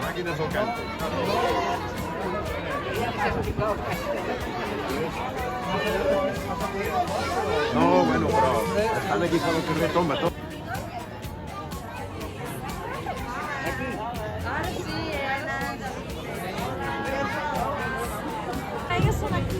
Màquines al canto. No, bueno, però estan aquí per al carrer, tomba, tomba. Ara sí, Ells són aquí,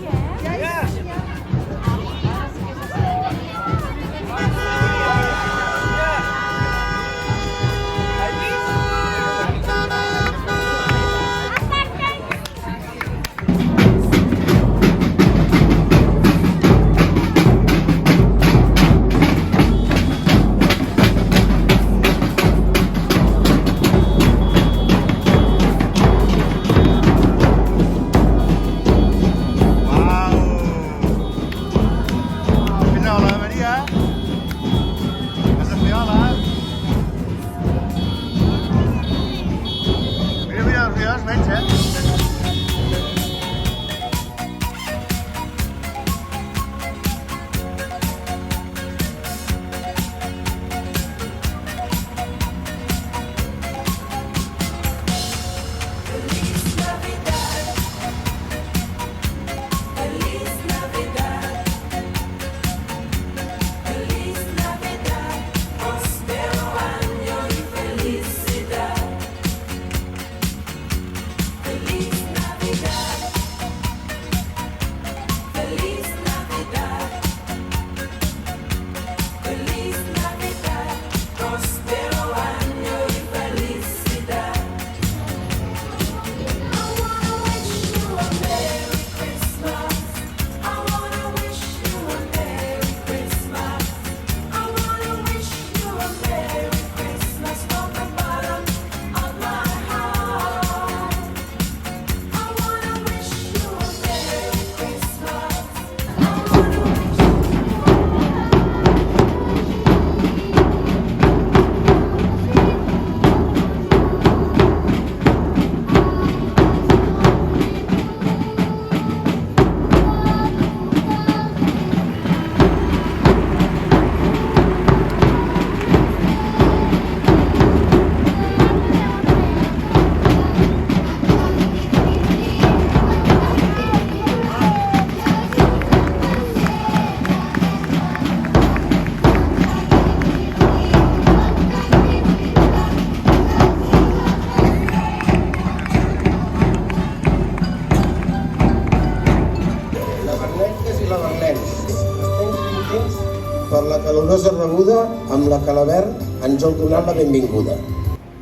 per la calorosa rebuda amb la que l'Avern ens ha donat la benvinguda.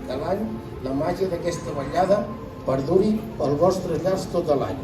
De l'any, la màgia d'aquesta ballada perduri pels vostres llars tot l'any.